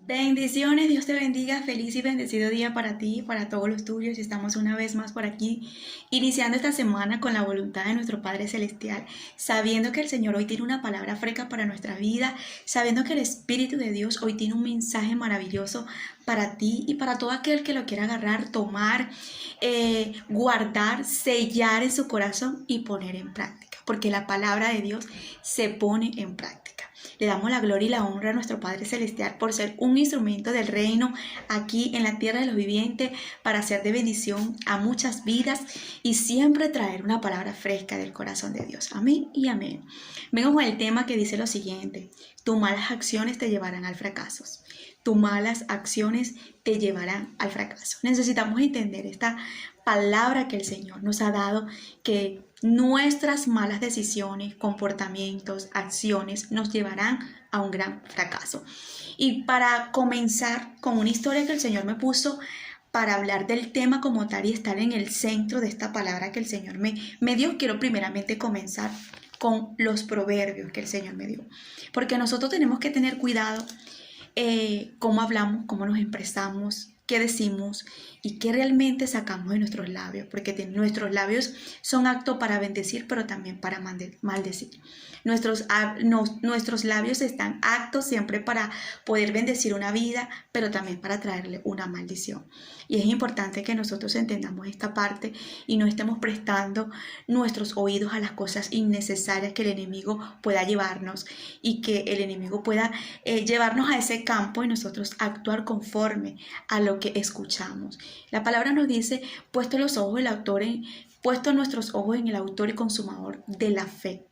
Bendiciones, Dios te bendiga, feliz y bendecido día para ti y para todos los tuyos. Estamos una vez más por aquí, iniciando esta semana con la voluntad de nuestro Padre Celestial, sabiendo que el Señor hoy tiene una palabra fresca para nuestra vida, sabiendo que el Espíritu de Dios hoy tiene un mensaje maravilloso para ti y para todo aquel que lo quiera agarrar, tomar, guardar, sellar en su corazón y poner en práctica, porque la palabra de Dios se pone en práctica. Le damos la gloria y la honra a nuestro Padre Celestial por ser un instrumento del reino aquí en la tierra de los vivientes para ser de bendición a muchas vidas y siempre traer una palabra fresca del corazón de Dios. Amén y amén. Vengo con el tema que dice lo siguiente: tus malas acciones te llevarán al fracaso. Tus malas acciones te llevarán al fracaso. Necesitamos entender esta palabra que el Señor nos ha dado, que nuestras malas decisiones, comportamientos, acciones nos llevarán a un gran fracaso. Y para comenzar con una historia que el Señor me puso para hablar del tema como tal y estar en el centro de esta palabra que el Señor me dio, quiero primeramente comenzar con los proverbios que el Señor me dio. Porque nosotros tenemos que tener cuidado cómo hablamos, cómo nos expresamos, qué decimos y qué realmente sacamos de nuestros labios, porque nuestros labios son actos para bendecir, pero también para maldecir. Nuestros labios están actos siempre para poder bendecir una vida, pero también para traerle una maldición. Y es importante que nosotros entendamos esta parte y no estemos prestando nuestros oídos a las cosas innecesarias que el enemigo pueda llevarnos y que el enemigo pueda llevarnos a ese campo y nosotros actuar conforme a lo que escuchamos. La palabra nos dice: puesto nuestros ojos en el autor y consumador de la fe,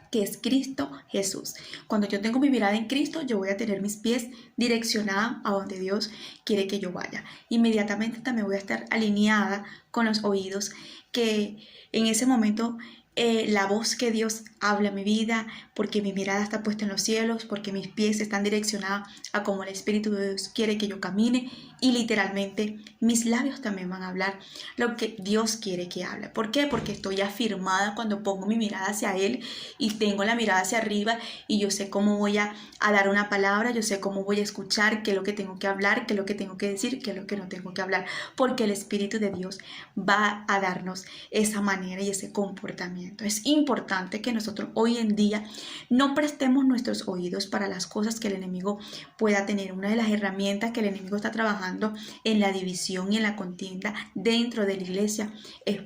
que es Cristo Jesús. Cuando yo tengo mi mirada en Cristo, yo voy a tener mis pies direccionados a donde Dios quiere que yo vaya. Inmediatamente también voy a estar alineada con los oídos, que en ese momento la voz que Dios habla a mi vida, porque mi mirada está puesta en los cielos, porque mis pies están direccionados a como el Espíritu de Dios quiere que yo camine, y literalmente mis labios también van a hablar lo que Dios quiere que hable. ¿Por qué? Porque estoy afirmada cuando pongo mi mirada hacia Él y tengo la mirada hacia arriba, y yo sé cómo voy a dar una palabra, yo sé cómo voy a escuchar, qué es lo que tengo que hablar, qué es lo que tengo que decir, qué es lo que no tengo que hablar, porque el Espíritu de Dios va a darnos esa manera y ese comportamiento. Es importante que nosotros hoy en día no prestemos nuestros oídos para las cosas que el enemigo pueda tener. Una de las herramientas que el enemigo está trabajando en la división y en la contienda dentro de la iglesia es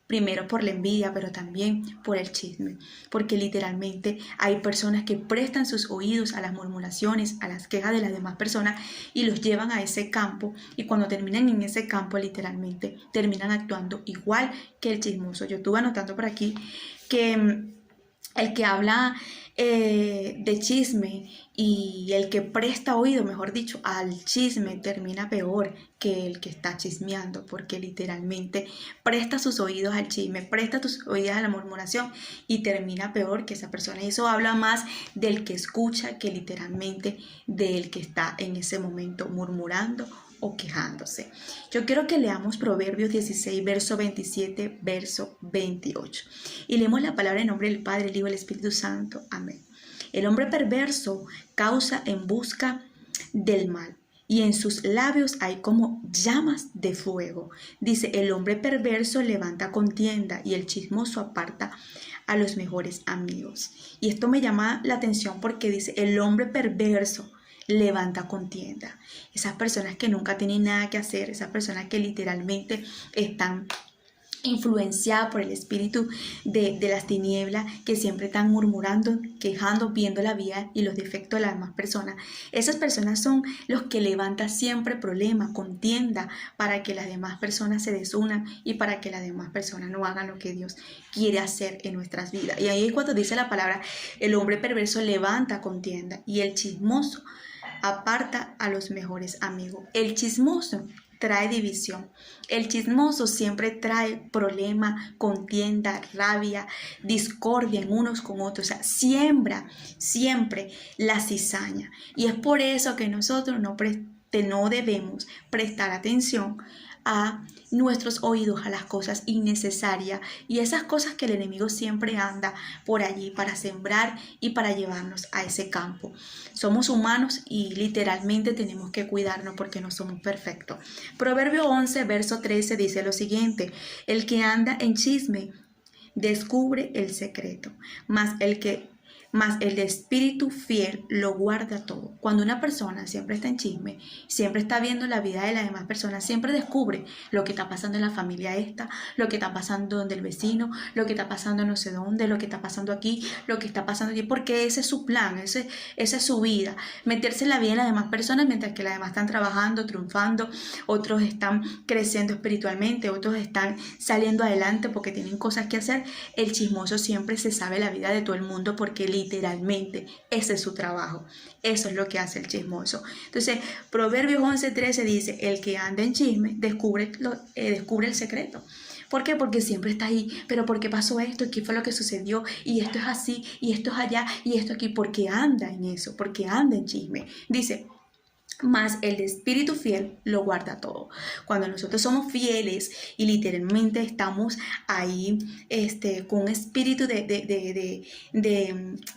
primero por la envidia, pero también por el chisme, porque literalmente hay personas que prestan sus oídos a las murmuraciones, a las quejas de las demás personas y los llevan a ese campo, y cuando terminan en ese campo literalmente terminan actuando igual que el chismoso. Yo estuve anotando por aquí que el que habla de chisme y el que presta oído, mejor dicho, al chisme termina peor que el que está chismeando, porque literalmente presta sus oídos al chisme, presta tus oídos a la murmuración y termina peor que esa persona. Y eso habla más del que escucha que literalmente del que está en ese momento murmurando o quejándose. Yo quiero que leamos Proverbios 16, verso 27, verso 28. Y leemos la palabra en nombre del Padre, el Hijo y el Espíritu Santo. Amén. El hombre perverso causa en busca del mal, y en sus labios hay como llamas de fuego. Dice: el hombre perverso levanta contienda, y el chismoso aparta a los mejores amigos. Y esto me llama la atención porque dice: el hombre perverso levanta contienda. Esas personas que nunca tienen nada que hacer, esas personas que literalmente están influenciadas por el espíritu de las tinieblas, que siempre están murmurando, quejando, viendo la vida y los defectos de las demás personas. Esas personas son los que levantan siempre problemas, contienda, para que las demás personas se desunan y para que las demás personas no hagan lo que Dios quiere hacer en nuestras vidas. Y ahí es cuando dice la palabra: el hombre perverso levanta contienda, y el chismoso aparta a los mejores amigos. El chismoso trae división. El chismoso siempre trae problemas, contienda, rabia, discordia en unos con otros. O sea, siembra siempre la cizaña. Y es por eso que nosotros no no debemos prestar atención a nuestros oídos a las cosas innecesarias y esas cosas que el enemigo siempre anda por allí para sembrar y para llevarnos a ese campo. Somos humanos y literalmente tenemos que cuidarnos porque no somos perfectos. Proverbio 11, verso 13 dice lo siguiente: el que anda en chisme descubre el secreto, mas el de espíritu fiel lo guarda todo. Cuando una persona siempre está en chisme, siempre está viendo la vida de las demás personas, siempre descubre lo que está pasando en la familia esta, lo que está pasando donde el vecino, lo que está pasando no sé dónde, lo que está pasando aquí, lo que está pasando allí, porque ese es su plan, esa es su vida. Meterse en la vida de las demás personas mientras que las demás están trabajando, triunfando, otros están creciendo espiritualmente, otros están saliendo adelante porque tienen cosas que hacer. El chismoso siempre se sabe la vida de todo el mundo porque literalmente ese es su trabajo. Eso es lo que hace el chismoso. Entonces, Proverbios 11:13 dice: el que anda en chisme descubre el secreto. ¿Por qué? Porque siempre está ahí. ¿Pero por qué pasó esto? ¿Qué fue lo que sucedió? Y esto es así, y esto es allá, y esto aquí. Porque anda en eso, porque anda en chisme. Dice: mas el de espíritu fiel lo guarda todo. Cuando nosotros somos fieles y literalmente estamos ahí con un espíritu de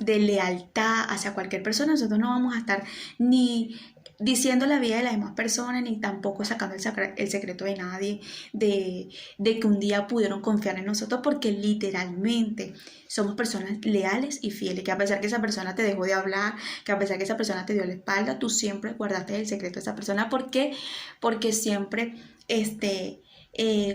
lealtad hacia cualquier persona, nosotros no vamos a estar ni diciendo la vida de las demás personas, ni tampoco sacando el secreto de nadie, de que un día pudieron confiar en nosotros, porque literalmente somos personas leales y fieles, que a pesar que esa persona te dejó de hablar, que a pesar que esa persona te dio la espalda, tú siempre guardaste el secreto de esa persona. ¿Por qué? Porque siempre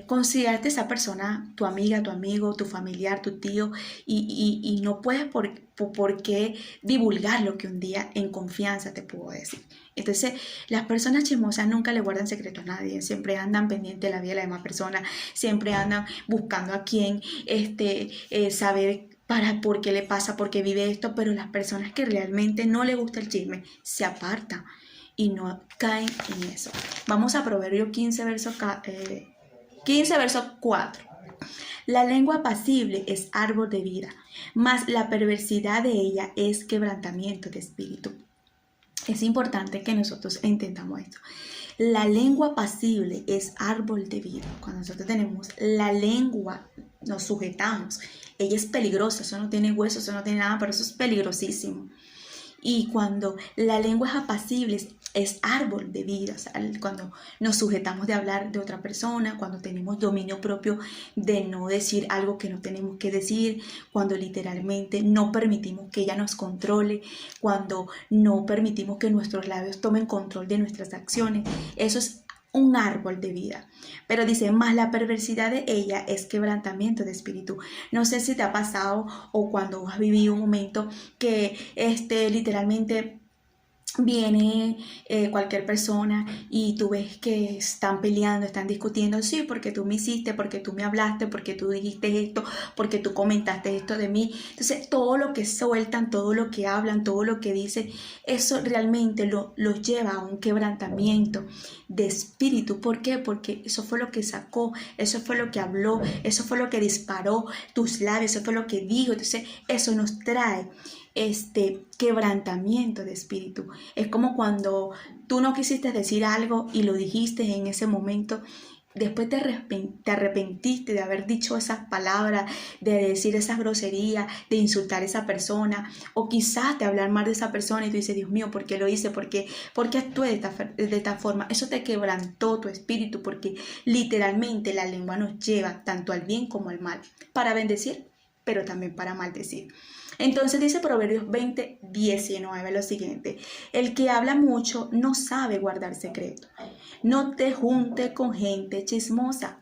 considerarte esa persona tu amiga, tu amigo, tu familiar, tu tío, y no puedes por qué divulgar lo que un día en confianza te pudo decir. Entonces, las personas chismosas nunca le guardan secreto a nadie, siempre andan pendientes de la vida de la demás persona, siempre andan buscando a quién saber por qué le pasa, por qué vive esto, pero las personas que realmente no les gusta el chisme se apartan y no caen en eso. Vamos a Proverbio 15, verso 4. La lengua apacible es árbol de vida, mas la perversidad de ella es quebrantamiento de espíritu. Es importante que nosotros entendamos esto. La lengua apacible es árbol de vida. Cuando nosotros tenemos la lengua, nos sujetamos. Ella es peligrosa, eso no tiene hueso, eso no tiene nada, pero eso es peligrosísimo. Y cuando la lengua es apacible, es árbol de vida. O sea, cuando nos sujetamos de hablar de otra persona, cuando tenemos dominio propio de no decir algo que no tenemos que decir, cuando literalmente no permitimos que ella nos controle, cuando no permitimos que nuestros labios tomen control de nuestras acciones, eso es un árbol de vida. Pero dice: más la perversidad de ella es quebrantamiento de espíritu. No sé si te ha pasado o cuando has vivido un momento que literalmente viene cualquier persona y tú ves que están peleando, están discutiendo: sí, porque tú me hiciste, porque tú me hablaste, porque tú dijiste esto, porque tú comentaste esto de mí. Entonces, todo lo que sueltan, todo lo que hablan, todo lo que dicen, eso realmente los lleva a un quebrantamiento de espíritu. ¿Por qué? Porque eso fue lo que sacó, eso fue lo que habló, eso fue lo que disparó tus labios, eso fue lo que dijo. Entonces, eso nos trae quebrantamiento de espíritu. Es como cuando tú no quisiste decir algo y lo dijiste en ese momento, después te arrepentiste de haber dicho esas palabras, de decir esas groserías, de insultar a esa persona, o quizás de hablar mal de esa persona y tú dices: Dios mío, ¿por qué lo hice? ¿Por qué actué de esta forma? Eso te quebrantó tu espíritu, porque literalmente la lengua nos lleva tanto al bien como al mal, para bendecir, pero también para maldecir. Entonces dice Proverbios 20:19 lo siguiente: el que habla mucho no sabe guardar secreto. No te junte con gente chismosa.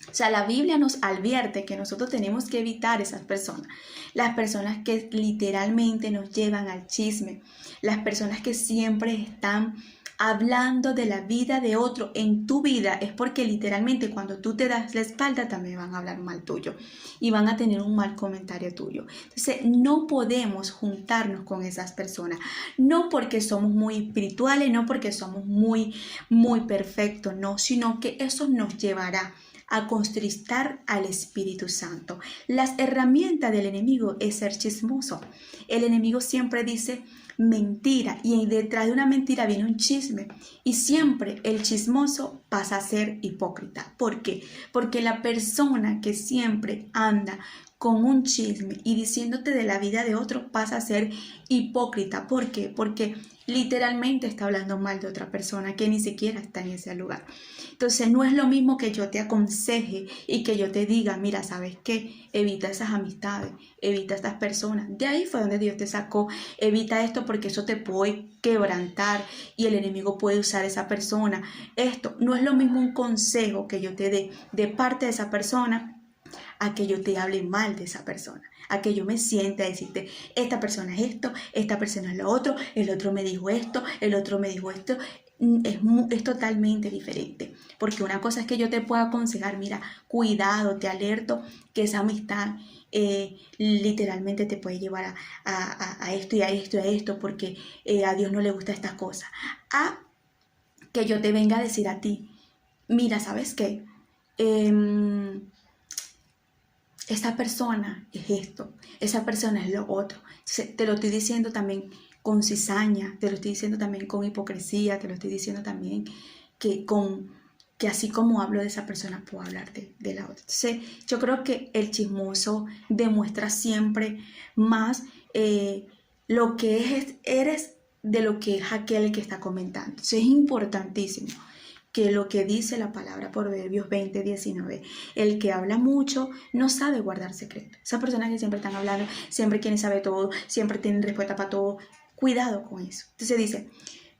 O sea, la Biblia nos advierte que nosotros tenemos que evitar esas personas. Las personas que literalmente nos llevan al chisme. Las personas que siempre están hablando de la vida de otro en tu vida, es porque literalmente cuando tú te das la espalda también van a hablar mal tuyo y van a tener un mal comentario tuyo. Entonces, no podemos juntarnos con esas personas, no porque somos muy espirituales, no porque somos muy perfectos, no, sino que eso nos llevará a contristar al Espíritu Santo. Las herramientas del enemigo es ser chismoso. El enemigo siempre dice: mentira, y detrás de una mentira viene un chisme, y siempre el chismoso pasa a ser hipócrita. ¿Por qué? Porque la persona que siempre anda con un chisme y diciéndote de la vida de otro pasa a ser hipócrita. ¿Por qué? Porque literalmente está hablando mal de otra persona que ni siquiera está en ese lugar. Entonces no es lo mismo que yo te aconseje y que yo te diga, mira, ¿sabes qué? Evita esas amistades, evita estas personas. De ahí fue donde Dios te sacó. Evita esto porque eso te puede quebrantar y el enemigo puede usar a esa persona. Esto no es lo mismo un consejo que yo te dé de parte de esa persona a que yo te hable mal de esa persona, a que yo me siente a decirte, esta persona es esto, esta persona es lo otro, el otro me dijo esto, el otro me dijo esto. Es totalmente diferente, porque una cosa es que yo te pueda aconsejar, mira, cuidado, te alerto que esa amistad literalmente te puede llevar a esto y a esto y a esto, porque a Dios no le gusta estas cosas. A que yo te venga a decir a ti, mira, ¿sabes qué? Esa persona es esto, esa persona es lo otro. Entonces, te lo estoy diciendo también con cizaña, te lo estoy diciendo también con hipocresía, te lo estoy diciendo también que así como hablo de esa persona, puedo hablar de la otra. Entonces, yo creo que el chismoso demuestra siempre más lo que eres de lo que es aquel que está comentando. Entonces, es importantísimo que lo que dice la palabra Proverbios 20:19, el que habla mucho no sabe guardar secretos. Esas personas que siempre están hablando, siempre quieren saber todo, siempre tienen respuesta para todo, cuidado con eso. Entonces dice,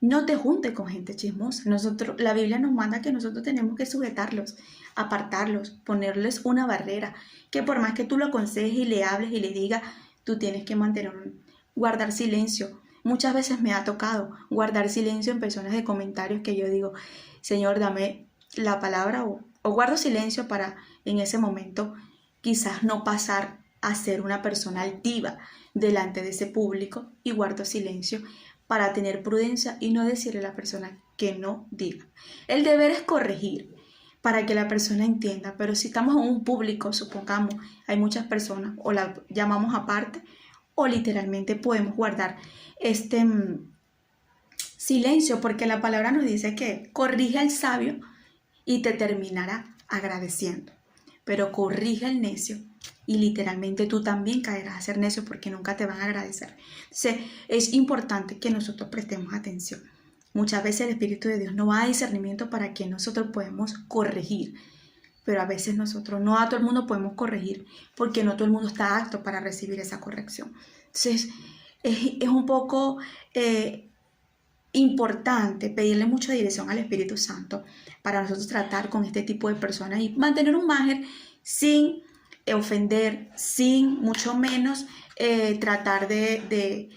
no te juntes con gente chismosa. La Biblia nos manda que nosotros tenemos que sujetarlos, apartarlos, ponerles una barrera, que por más que tú lo aconsejes y le hables y le digas, tú tienes que guardar silencio. Muchas veces me ha tocado guardar silencio en personas de comentarios que yo digo, Señor, dame la palabra o guardo silencio para en ese momento quizás no pasar a ser una persona altiva delante de ese público, y guardo silencio para tener prudencia y no decirle a la persona que no diga. El deber es corregir para que la persona entienda, pero si estamos en un público, supongamos, hay muchas personas, o la llamamos aparte, o literalmente podemos guardar silencio, porque la palabra nos dice que corrige al sabio y te terminará agradeciendo, pero corrige al necio y literalmente tú también caerás a ser necio porque nunca te van a agradecer. Entonces, es importante que nosotros prestemos atención. Muchas veces el Espíritu de Dios no va a discernimiento para que nosotros podamos corregir, pero a veces nosotros no a todo el mundo podemos corregir porque no todo el mundo está apto para recibir esa corrección. Entonces, es un poco importante pedirle mucha dirección al Espíritu Santo para nosotros tratar con este tipo de personas y mantener un margen sin ofender, sin mucho menos tratar de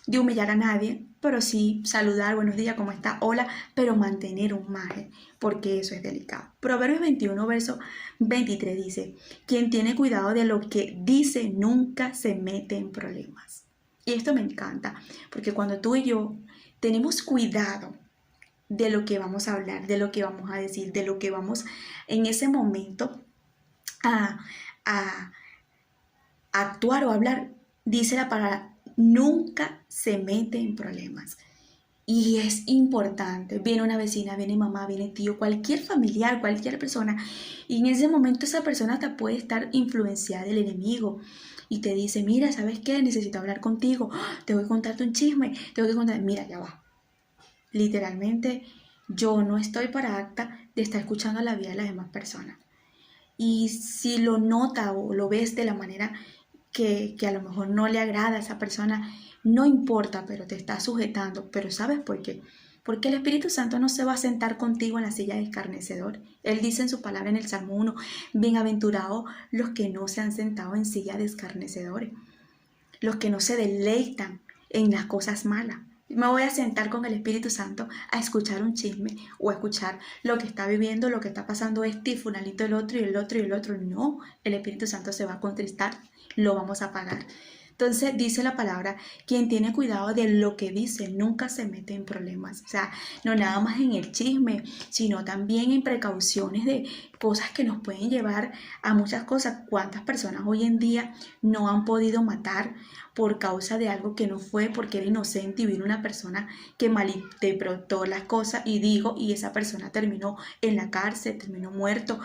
humillar a nadie, pero sí saludar, buenos días, ¿cómo está? Hola, pero mantener un margen, porque eso es delicado. Proverbios 21, verso 23 dice, quien tiene cuidado de lo que dice nunca se mete en problemas. Y esto me encanta, porque cuando tú y yo tenemos cuidado de lo que vamos a hablar, de lo que vamos a decir, de lo que vamos en ese momento a actuar o hablar, dice la palabra, nunca se mete en problemas. Y es importante, viene una vecina, viene mamá, viene tío, cualquier familiar, cualquier persona, y en ese momento esa persona te puede estar influenciada del enemigo y te dice, mira, ¿sabes qué? Necesito hablar contigo, te voy a contarte un chisme, mira, ya va. Literalmente, yo no estoy para acta de estar escuchando la vida de las demás personas. Y si lo nota o lo ves de la manera que a lo mejor no le agrada a esa persona, no importa, pero te está sujetando. Pero ¿sabes por qué? Porque el Espíritu Santo no se va a sentar contigo en la silla de escarnecedor. Él dice en su palabra en el Salmo 1, bienaventurados los que no se han sentado en silla de escarnecedores, los que no se deleitan en las cosas malas. Me voy a sentar con el Espíritu Santo a escuchar un chisme o a escuchar lo que está viviendo, lo que está pasando este y fulanito el otro y el otro y el otro. No, el Espíritu Santo se va a contristar, lo vamos a apagar. Entonces dice la palabra, quien tiene cuidado de lo que dice nunca se mete en problemas. O sea, no nada más en el chisme, sino también en precauciones de cosas que nos pueden llevar a muchas cosas. ¿Cuántas personas hoy en día no han podido matar por causa de algo que no fue, porque era inocente y vino una persona que malinterpretó las cosas y esa persona terminó en la cárcel, terminó muerto,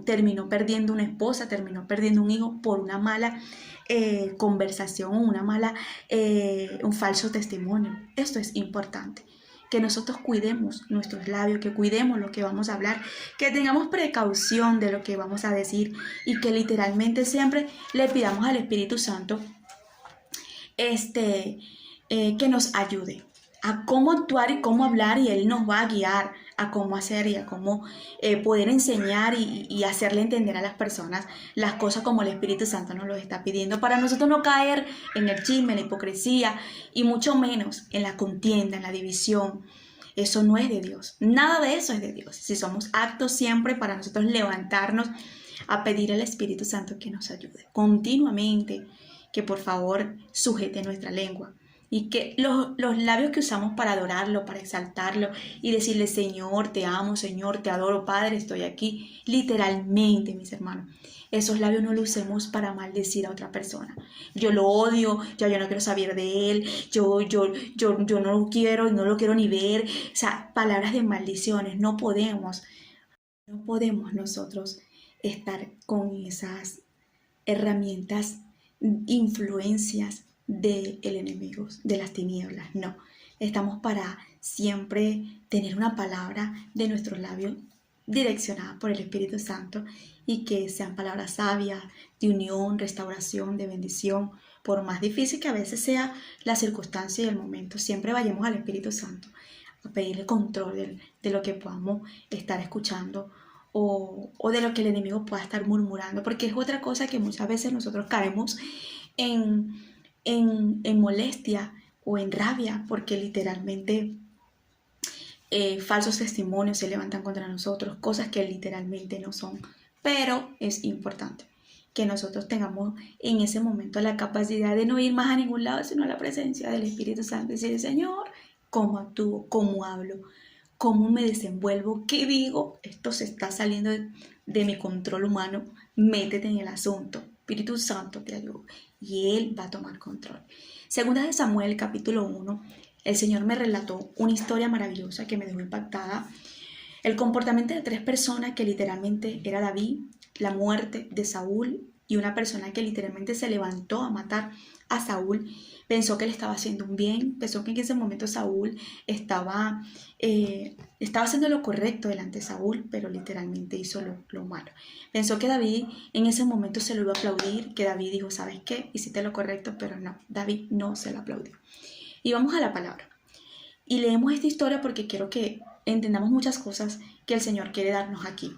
terminó perdiendo una esposa, terminó perdiendo un hijo por una mala conversación, un falso testimonio. Esto es importante, que nosotros cuidemos nuestros labios, que cuidemos lo que vamos a hablar, que tengamos precaución de lo que vamos a decir y que literalmente siempre le pidamos al Espíritu Santo que nos ayude a cómo actuar y cómo hablar, y Él nos va a guiar a cómo hacer y a cómo poder enseñar y hacerle entender a las personas las cosas como el Espíritu Santo nos lo está pidiendo, para nosotros no caer en el chisme, en la hipocresía y mucho menos en la contienda, en la división. Eso no es de Dios, nada de eso es de Dios. Si somos aptos siempre para nosotros levantarnos a pedir al Espíritu Santo que nos ayude continuamente, que por favor sujete nuestra lengua y que los labios que usamos para adorarlo, para exaltarlo y decirle: Señor, te amo, Señor, te adoro, Padre, estoy aquí, literalmente, mis hermanos, esos labios no los usemos para maldecir a otra persona. Yo lo odio, ya yo no quiero saber de él, yo no lo quiero, no lo quiero ni ver. O sea, palabras de maldiciones. No podemos nosotros estar con esas herramientas, influencias del enemigo, de las tinieblas. No, estamos para siempre tener una palabra de nuestros labios direccionada por el Espíritu Santo, y que sean palabras sabias, de unión, restauración, de bendición. Por más difícil que a veces sea la circunstancia y el momento, siempre vayamos al Espíritu Santo a pedirle control de lo que podamos estar escuchando o de lo que el enemigo pueda estar murmurando, porque es otra cosa que muchas veces nosotros caemos en molestia o en rabia, porque literalmente falsos testimonios se levantan contra nosotros, cosas que literalmente no son. Pero es importante que nosotros tengamos en ese momento la capacidad de no ir más a ningún lado, sino a la presencia del Espíritu Santo y decir: Señor, ¿cómo actúo? ¿Cómo hablo? ¿Cómo me desenvuelvo? ¿Qué digo? Esto se está saliendo de mi control humano. Métete en el asunto. Espíritu Santo te ayuda y Él va a tomar control. Segunda de Samuel, capítulo 1, el Señor me relató una historia maravillosa que me dejó impactada. El comportamiento de tres personas, que literalmente era David, la muerte de Saúl y una persona que literalmente se levantó a matar a Saúl. Pensó que le estaba haciendo un bien, pensó que en ese momento Saúl estaba haciendo lo correcto delante de Saúl, pero literalmente hizo lo malo. Pensó que David en ese momento se lo iba a aplaudir, que David dijo: ¿sabes qué? Hiciste lo correcto, pero no, David no se lo aplaudió. Y vamos a la palabra. Y leemos esta historia porque quiero que entendamos muchas cosas que el Señor quiere darnos aquí.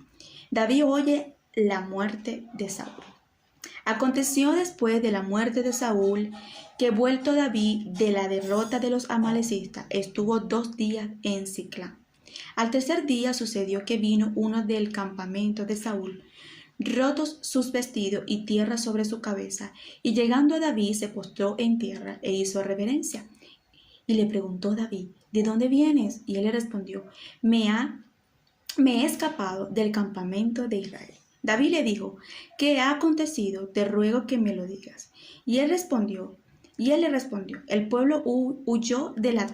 David oye la muerte de Saúl. Aconteció después de la muerte de Saúl que, vuelto David de la derrota de los amalecistas, estuvo 2 días en Siclán. Al tercer día sucedió que vino uno del campamento de Saúl, rotos sus vestidos y tierra sobre su cabeza, y llegando a David se postró en tierra e hizo reverencia. Y le preguntó David: ¿de dónde vienes? Y él le respondió: me he escapado del campamento de Israel. David le dijo: ¿qué ha acontecido? Te ruego que me lo digas. Y él le respondió: el pueblo huyó de la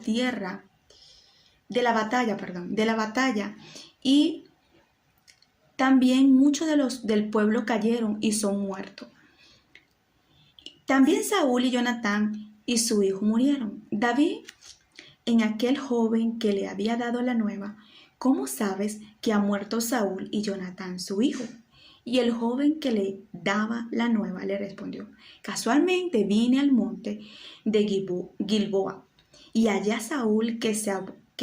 batalla, y también muchos del pueblo cayeron y son muertos. También Saúl y Jonatán y su hijo murieron. David, en aquel joven que le había dado la nueva: ¿cómo sabes que ha muerto Saúl y Jonatán su hijo? Y el joven que le daba la nueva le respondió: casualmente vine al monte de Gilboa y hallé a Saúl que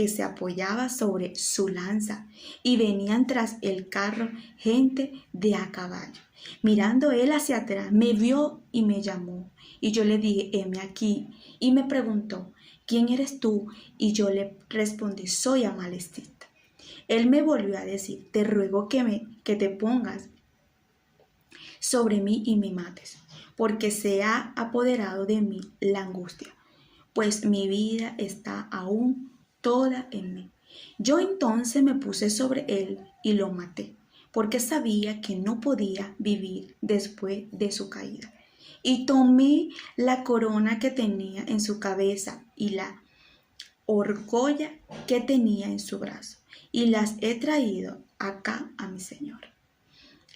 se apoyaba sobre su lanza, y venían tras el carro gente de a caballo. Mirando él hacia atrás, me vio y me llamó, y yo le dije: heme aquí. Y me preguntó: ¿quién eres tú? Y yo le respondí: soy amalecita. Él me volvió a decir: te ruego que te pongas sobre mí y me mates, porque se ha apoderado de mí la angustia, pues mi vida está aún toda en mí. Yo entonces me puse sobre él y lo maté, porque sabía que no podía vivir después de su caída. y tomé la corona que tenía en su cabeza y la argolla que tenía en su brazo, y las he traído acá a mi señor.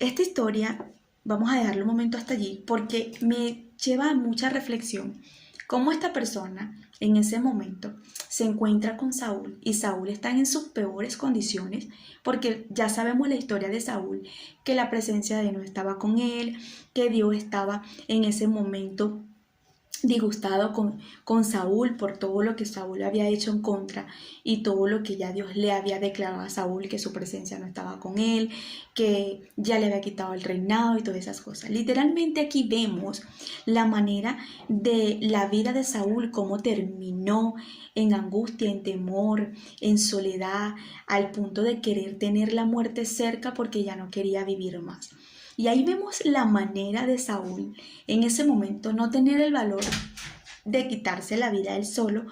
Esta historia, vamos a dejarlo un momento hasta allí, porque me lleva a mucha reflexión. Cómo esta persona en ese momento se encuentra con Saúl y Saúl está en sus peores condiciones, porque ya sabemos la historia de Saúl, que la presencia de Dios no estaba con él, que Dios estaba en ese momento disgustado con Saúl por todo lo que Saúl había hecho en contra y todo lo que ya Dios le había declarado a Saúl, que su presencia no estaba con él, que ya le había quitado el reinado y todas esas cosas. Literalmente aquí vemos la manera de la vida de Saúl, cómo terminó en angustia, en temor, en soledad, al punto de querer tener la muerte cerca porque ya no quería vivir más. Y ahí vemos la manera de Saúl en ese momento no tener el valor de quitarse la vida él solo,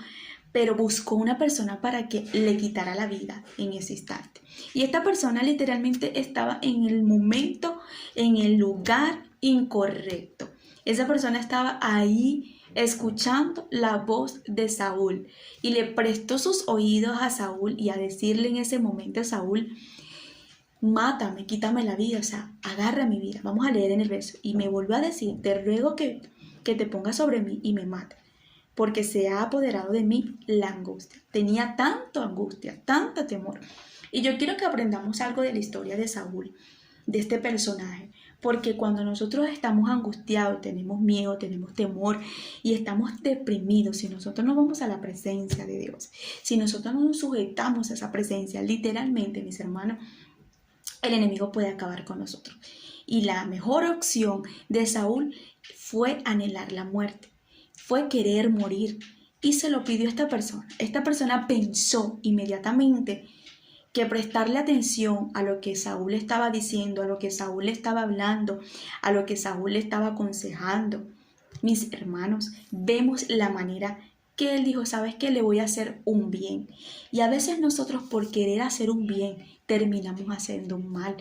pero buscó una persona para que le quitara la vida en ese instante. Y esta persona literalmente estaba en el momento, en el lugar incorrecto. Esa persona estaba ahí escuchando la voz de Saúl y le prestó sus oídos a Saúl y a decirle en ese momento a Saúl: mátame, quítame la vida, o sea, agarra mi vida. Vamos a leer en el verso. Y me volvió a decir: te ruego que te pongas sobre mí y me mate, porque se ha apoderado de mí la angustia. Tenía tanta angustia, tanto temor. Y yo quiero que aprendamos algo de la historia de Saúl, de este personaje, porque cuando nosotros estamos angustiados, tenemos miedo, tenemos temor y estamos deprimidos, si nosotros no vamos a la presencia de Dios, si nosotros no nos sujetamos a esa presencia, literalmente, mis hermanos, el enemigo puede acabar con nosotros. Y la mejor opción de Saúl fue anhelar la muerte, fue querer morir, y se lo pidió a esta persona. Esta persona pensó inmediatamente que prestarle atención a lo que Saúl estaba diciendo, a lo que Saúl estaba hablando, a lo que Saúl estaba aconsejando. Mis hermanos, vemos la manera que él dijo: ¿sabes qué? Le voy a hacer un bien. Y a veces nosotros, por querer hacer un bien, terminamos haciendo un mal.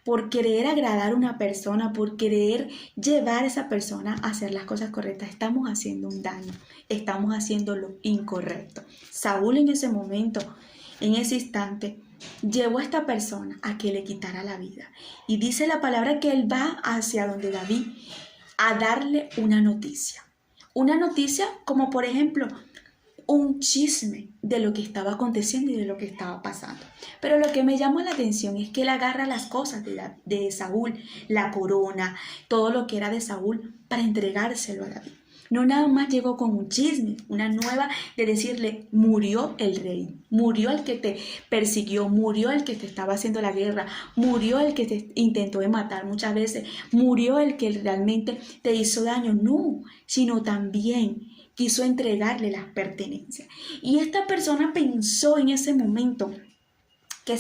Por querer agradar a una persona, por querer llevar a esa persona a hacer las cosas correctas, estamos haciendo un daño, estamos haciendo lo incorrecto. Saúl en ese momento, en ese instante, llevó a esta persona a que le quitara la vida. Y dice la palabra que él va hacia donde David a darle una noticia. Una noticia como, por ejemplo, un chisme de lo que estaba aconteciendo y de lo que estaba pasando. Pero lo que me llama la atención es que él agarra las cosas de Saúl, la corona, todo lo que era de Saúl, para entregárselo a David. No nada más llegó con un chisme, una nueva de decirle: murió el rey, murió el que te persiguió, murió el que te estaba haciendo la guerra, murió el que te intentó de matar muchas veces, murió el que realmente te hizo daño. No, sino también quiso entregarle las pertenencias. Y esta persona pensó en ese momento que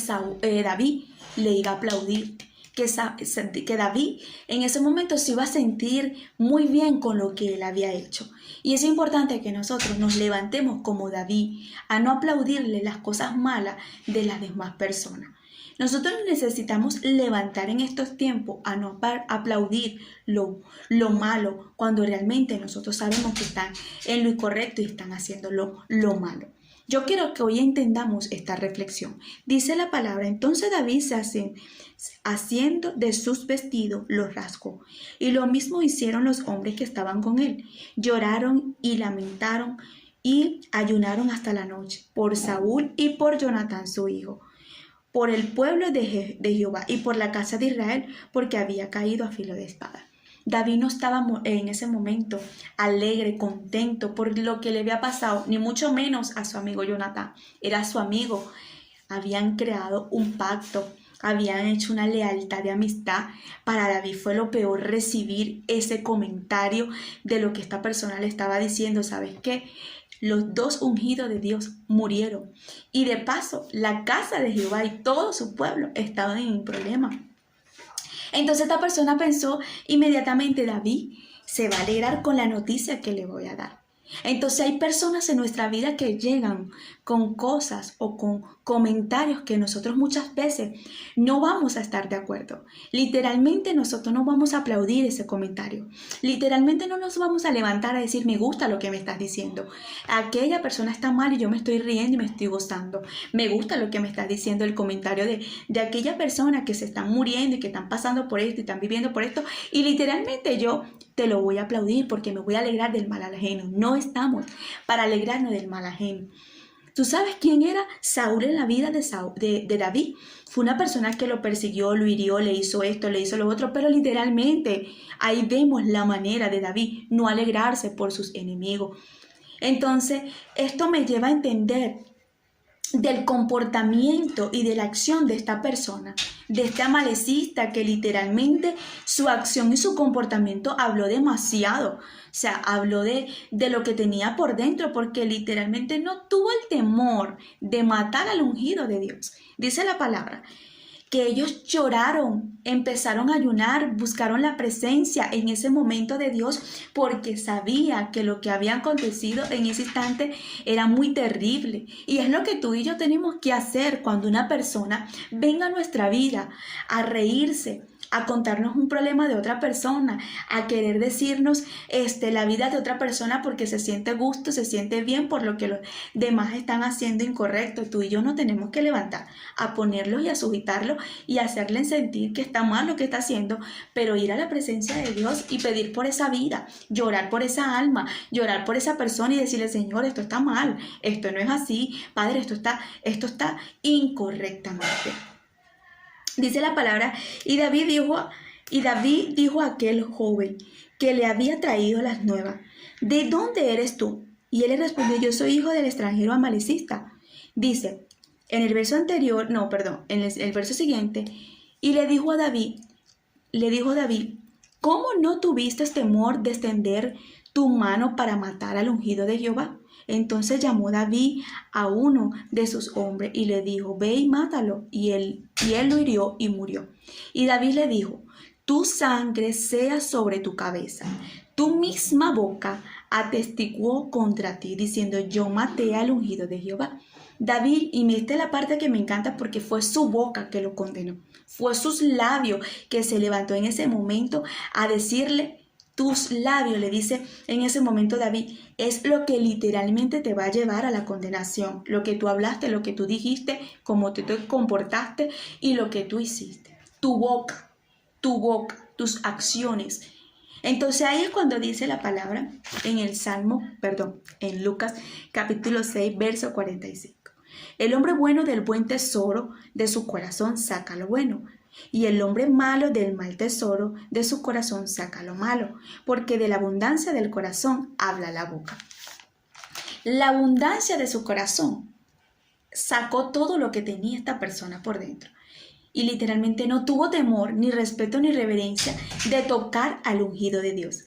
David le iba a aplaudir, que David en ese momento se iba a sentir muy bien con lo que él había hecho. Y es importante que nosotros nos levantemos como David, a no aplaudirle las cosas malas de las demás personas. Nosotros necesitamos levantar en estos tiempos a no aplaudir lo malo, cuando realmente nosotros sabemos que están en lo incorrecto y están haciendo lo malo. Yo quiero que hoy entendamos esta reflexión. Dice la palabra: entonces David haciendo de sus vestidos los rasgó, y lo mismo hicieron los hombres que estaban con él. Lloraron y lamentaron y ayunaron hasta la noche por Saúl y por Jonatán su hijo, por el pueblo de Jehová y por la casa de Israel, porque había caído a filo de espada. David no estaba en ese momento alegre, contento por lo que le había pasado, ni mucho menos a su amigo Jonatán. Era su amigo. Habían creado un pacto, habían hecho una lealtad de amistad. Para David fue lo peor recibir ese comentario de lo que esta persona le estaba diciendo. ¿Sabes qué? Los dos ungidos de Dios murieron. Y de paso, la casa de Jehová y todo su pueblo estaban en un problema. Entonces esta persona pensó inmediatamente: David se va a alegrar con la noticia que le voy a dar. Entonces hay personas en nuestra vida que llegan con cosas o con comentarios que nosotros muchas veces no vamos a estar de acuerdo. Literalmente nosotros no vamos a aplaudir ese comentario. Literalmente no nos vamos a levantar a decir me gusta lo que me estás diciendo. Aquella persona está mal y yo me estoy riendo y me estoy gozando. Me gusta lo que me estás diciendo, el comentario de aquella persona que se están muriendo y que están pasando por esto y están viviendo por esto. Y literalmente yo te lo voy a aplaudir porque me voy a alegrar del mal ajeno. No estamos para alegrarnos del mal ajeno. ¿Tú sabes quién era Saúl en la vida de David? Fue una persona que lo persiguió, lo hirió, le hizo esto, le hizo lo otro, pero literalmente ahí vemos la manera de David no alegrarse por sus enemigos. Entonces, esto me lleva a entender del comportamiento y de la acción de esta persona, de este amalecista que literalmente su acción y su comportamiento habló demasiado. O sea, habló de lo que tenía por dentro, porque literalmente no tuvo el temor de matar al ungido de Dios. Dice la palabra que ellos lloraron, empezaron a ayunar, buscaron la presencia en ese momento de Dios porque sabía que lo que había acontecido en ese instante era muy terrible. Y es lo que tú y yo tenemos que hacer cuando una persona venga a nuestra vida a reírse, a contarnos un problema de otra persona, a querer decirnos la vida de otra persona porque se siente gusto, se siente bien por lo que los demás están haciendo incorrecto. Tú y yo nos tenemos que levantar a ponerlos y a sujetarlos y hacerles sentir que está mal lo que está haciendo, pero ir a la presencia de Dios y pedir por esa vida, llorar por esa alma, llorar por esa persona y decirle, Señor, esto está mal, esto no es así, Padre, esto está incorrectamente. Dice la palabra, y David dijo a aquel joven que le había traído las nuevas, ¿de dónde eres tú? Y él le respondió, yo soy hijo del extranjero amalecista. Dice, en el verso anterior, en el verso siguiente, y le dijo David, ¿cómo no tuviste temor de extender tu mano para matar al ungido de Jehová? Entonces llamó David a uno de sus hombres y le dijo, ve y mátalo. Y él lo hirió y murió. Y David le dijo, tu sangre sea sobre tu cabeza. Tu misma boca atestiguó contra ti, diciendo, yo maté al ungido de Jehová. David, y esta es la parte que me encanta porque fue su boca que lo condenó. Fue sus labios que se levantó en ese momento a decirle, tus labios, le dice en ese momento David, es lo que literalmente te va a llevar a la condenación. Lo que tú hablaste, lo que tú dijiste, cómo te comportaste y lo que tú hiciste. Tu boca, tus acciones. Entonces ahí es cuando dice la palabra en Lucas capítulo 6, verso 45. El hombre bueno del buen tesoro de su corazón saca lo bueno. Y el hombre malo del mal tesoro de su corazón saca lo malo, porque de la abundancia del corazón habla la boca. La abundancia de su corazón sacó todo lo que tenía esta persona por dentro. Y literalmente no tuvo temor, ni respeto, ni reverencia de tocar al ungido de Dios.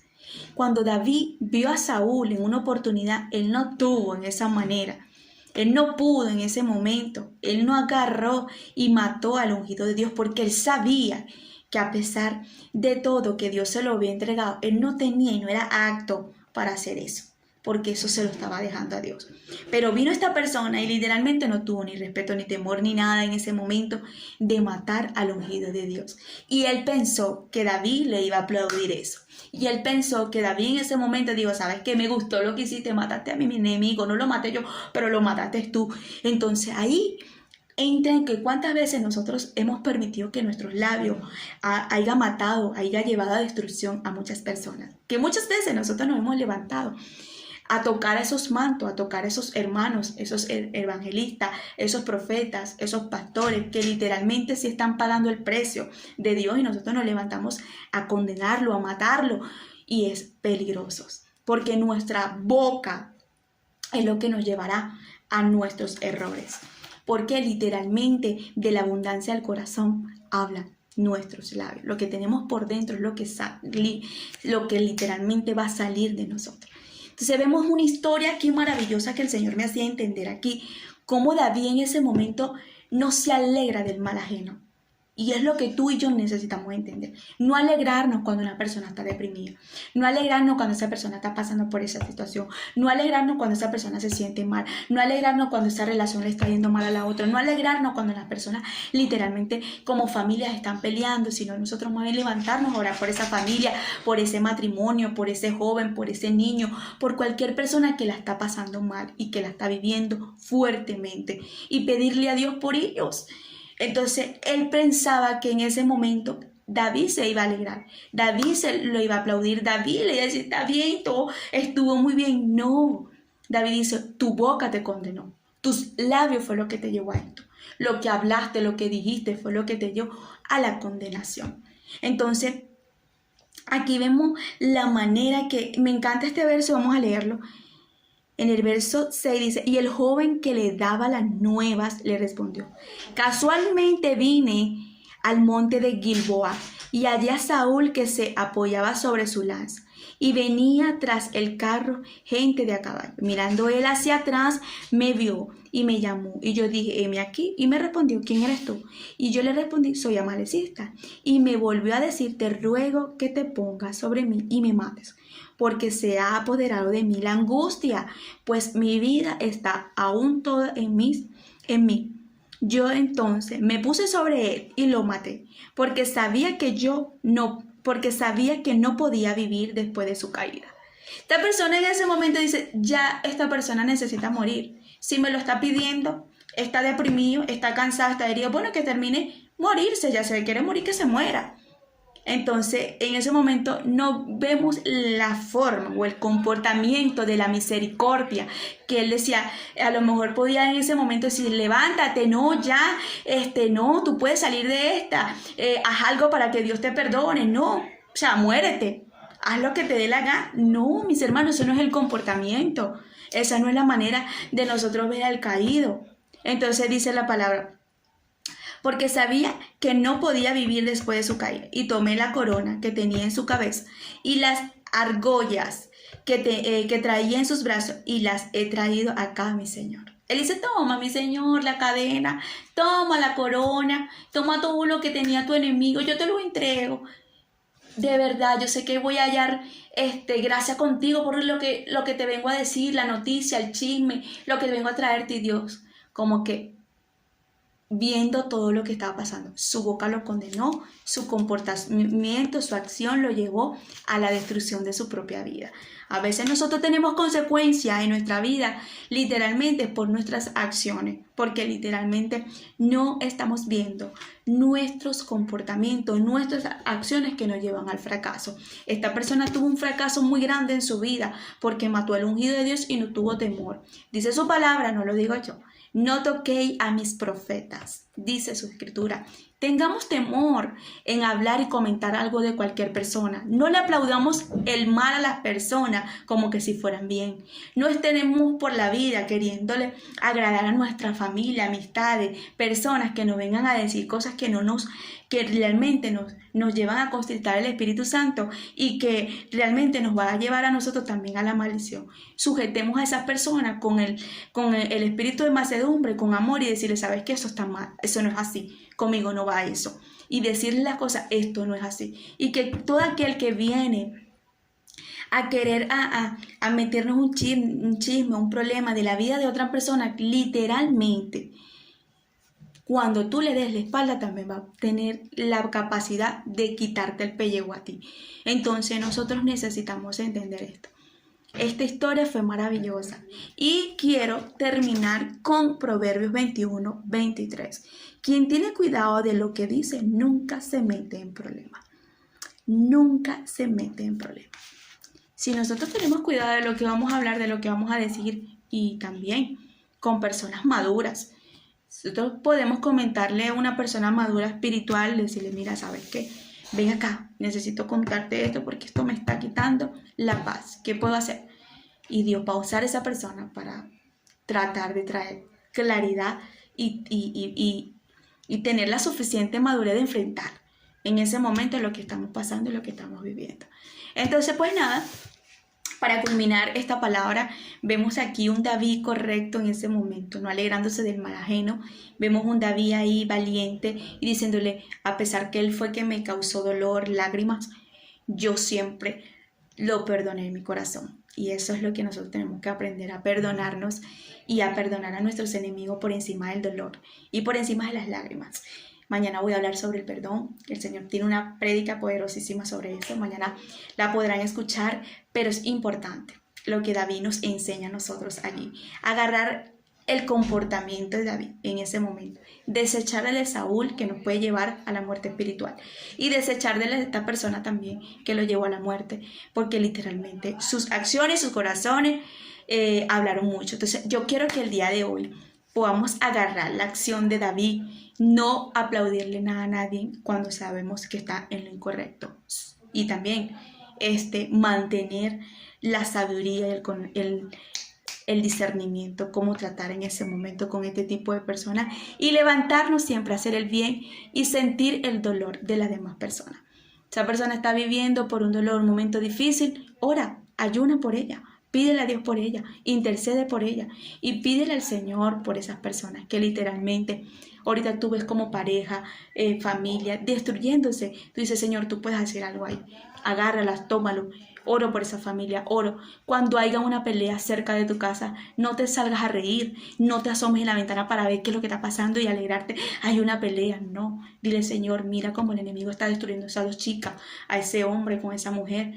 Cuando David vio a Saúl en una oportunidad, él no tuvo en esa manera. Él no pudo en ese momento, él no agarró y mató al ungido de Dios porque él sabía que a pesar de todo que Dios se lo había entregado, él no tenía y no era apto para hacer eso, porque eso se lo estaba dejando a Dios. Pero vino esta persona y literalmente no tuvo ni respeto, ni temor, ni nada en ese momento de matar al ungido de Dios. Y él pensó que David le iba a aplaudir eso. Y él pensó que David en ese momento dijo, ¿sabes qué? Me gustó lo que hiciste, mataste a mi enemigo, no lo maté yo, pero lo mataste tú. Entonces ahí entra en que cuántas veces nosotros hemos permitido que nuestros labios haya matado, haya llevado a destrucción a muchas personas. Que muchas veces nosotros nos hemos levantado a tocar esos mantos, a tocar esos hermanos, esos evangelistas, esos profetas, esos pastores que literalmente sí están pagando el precio de Dios y nosotros nos levantamos a condenarlo, a matarlo y es peligroso porque nuestra boca es lo que nos llevará a nuestros errores porque literalmente de la abundancia del corazón hablan nuestros labios. Lo que tenemos por dentro es lo que literalmente va a salir de nosotros. Entonces vemos una historia aquí maravillosa que el Señor me hacía entender aquí, cómo David en ese momento no se alegra del mal ajeno. Y es lo que tú y yo necesitamos entender. No alegrarnos cuando una persona está deprimida. No alegrarnos cuando esa persona está pasando por esa situación. No alegrarnos cuando esa persona se siente mal. No alegrarnos cuando esa relación le está yendo mal a la otra. No alegrarnos cuando las personas literalmente como familias están peleando, sino nosotros más bien levantarnos a orar por esa familia, por ese matrimonio, por ese joven, por ese niño, por cualquier persona que la está pasando mal y que la está viviendo fuertemente y pedirle a Dios por ellos. Entonces él pensaba que en ese momento David se iba a alegrar, David se lo iba a aplaudir, David le iba a decir, está bien, todo estuvo muy bien. No, David dice, tu boca te condenó, tus labios fue lo que te llevó a esto, lo que hablaste, lo que dijiste fue lo que te llevó a la condenación. Entonces aquí vemos la manera que, me encanta este verso, vamos a leerlo. En el verso 6 dice, y el joven que le daba las nuevas le respondió, casualmente vine al monte de Gilboa y hallé a Saúl que se apoyaba sobre su lanza y venía tras el carro gente de a caballo. Mirando él hacia atrás, me vio y me llamó. Y yo dije, heme aquí. Y me respondió, ¿quién eres tú? Y yo le respondí, soy amalecista. Y me volvió a decir, te ruego que te pongas sobre mí y me mates, porque se ha apoderado de mí la angustia, pues mi vida está aún toda en mí. Yo entonces me puse sobre él y lo maté, porque sabía que no podía vivir después de su caída. Esta persona en ese momento dice, ya esta persona necesita morir. Si me lo está pidiendo, está deprimido, está cansado, está herido, bueno, que termine morirse, ya se quiere morir, que se muera. Entonces, en ese momento no vemos la forma o el comportamiento de la misericordia que él decía. A lo mejor podía en ese momento decir, levántate, no, ya, no, tú puedes salir de esta, haz algo para que Dios te perdone, no, o sea, muérete, haz lo que te dé la gana. No, mis hermanos, eso no es el comportamiento, esa no es la manera de nosotros ver al caído. Entonces dice la palabra, porque sabía que no podía vivir después de su caída. Y tomé la corona que tenía en su cabeza y las argollas que traía en sus brazos y las he traído acá, mi Señor. Él dice, toma, mi Señor, la cadena, toma la corona, toma todo lo que tenía tu enemigo, yo te lo entrego. De verdad, yo sé que voy a hallar gracia contigo por lo que te vengo a decir, la noticia, el chisme, lo que vengo a traerte, Dios. Como que viendo todo lo que estaba pasando, su boca lo condenó, su comportamiento, su acción lo llevó a la destrucción de su propia vida. A veces nosotros tenemos consecuencias en nuestra vida literalmente por nuestras acciones, porque literalmente no estamos viendo nuestros comportamientos, nuestras acciones que nos llevan al fracaso. Esta persona tuvo un fracaso muy grande en su vida porque mató al ungido de Dios y no tuvo temor. Dice su palabra, no lo digo yo. No toquéis a mis profetas, dice su escritura. Tengamos temor en hablar y comentar algo de cualquier persona. No le aplaudamos el mal a las personas como que si fueran bien. No estemos por la vida queriéndole agradar a nuestra familia, amistades, personas que nos vengan a decir cosas que realmente nos llevan a constritar el Espíritu Santo y que realmente nos va a llevar a nosotros también a la maldición. Sujetemos a esas personas con el espíritu de mansedumbre, con amor y decirles, ¿sabes qué? Eso está mal, eso no es así, conmigo no va eso. Y decirles las cosas, esto no es así. Y que todo aquel que viene a querer a meternos un chisme, un problema de la vida de otra persona, literalmente, cuando tú le des la espalda también va a tener la capacidad de quitarte el pellejo a ti. Entonces nosotros necesitamos entender esto. Esta historia fue maravillosa y quiero terminar con Proverbios 21:23. Quien tiene cuidado de lo que dice nunca se mete en problemas. Nunca se mete en problemas. Si nosotros tenemos cuidado de lo que vamos a hablar, de lo que vamos a decir y también con personas maduras, nosotros podemos comentarle a una persona madura espiritual, decirle, mira, ¿sabes qué? Ven acá, necesito contarte esto porque esto me está quitando la paz. ¿Qué puedo hacer? Y Dios va a usar a esa persona para tratar de traer claridad y tener la suficiente madurez de enfrentar en ese momento lo que estamos pasando y lo que estamos viviendo. Entonces, pues nada, Para culminar esta palabra, vemos aquí un David correcto en ese momento, no alegrándose del mal ajeno. Vemos un David ahí valiente y diciéndole, a pesar que él fue quien me causó dolor, lágrimas, yo siempre lo perdoné en mi corazón. Y eso es lo que nosotros tenemos que aprender, a perdonarnos y a perdonar a nuestros enemigos por encima del dolor y por encima de las lágrimas. Mañana voy a hablar sobre el perdón. El Señor tiene una prédica poderosísima sobre eso. Mañana la podrán escuchar, pero es importante lo que David nos enseña a nosotros allí. Agarrar el comportamiento de David en ese momento. Desechar de Saúl, que nos puede llevar a la muerte espiritual. Y desechar de esta persona también, que lo llevó a la muerte. Porque literalmente sus acciones, sus corazones hablaron mucho. Entonces yo quiero que el día de hoy podamos agarrar la acción de David, no aplaudirle nada a nadie cuando sabemos que está en lo incorrecto. Y también mantener la sabiduría y el discernimiento, cómo tratar en ese momento con este tipo de personas y levantarnos siempre a hacer el bien y sentir el dolor de las demás personas. Esa persona está viviendo por un dolor, un momento difícil, ora, ayuna por ella. Pídele a Dios por ella, intercede por ella y pídele al Señor por esas personas que literalmente ahorita tú ves como pareja, familia, destruyéndose. Tú dices, Señor, tú puedes hacer algo ahí. Agárralas, tómalo. Oro por esa familia, oro. Cuando haya una pelea cerca de tu casa, no te salgas a reír, no te asomes en la ventana para ver qué es lo que está pasando y alegrarte. Hay una pelea, no. Dile, Señor, mira cómo el enemigo está destruyendo a esas dos chicas, a ese hombre con esa mujer.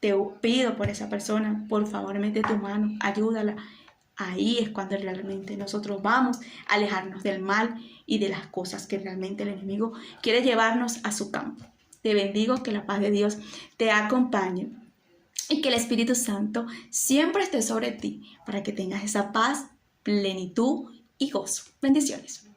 Te pido por esa persona, por favor, mete tu mano, ayúdala. Ahí es cuando realmente nosotros vamos a alejarnos del mal y de las cosas que realmente el enemigo quiere llevarnos a su campo. Te bendigo, que la paz de Dios te acompañe y que el Espíritu Santo siempre esté sobre ti para que tengas esa paz, plenitud y gozo. Bendiciones.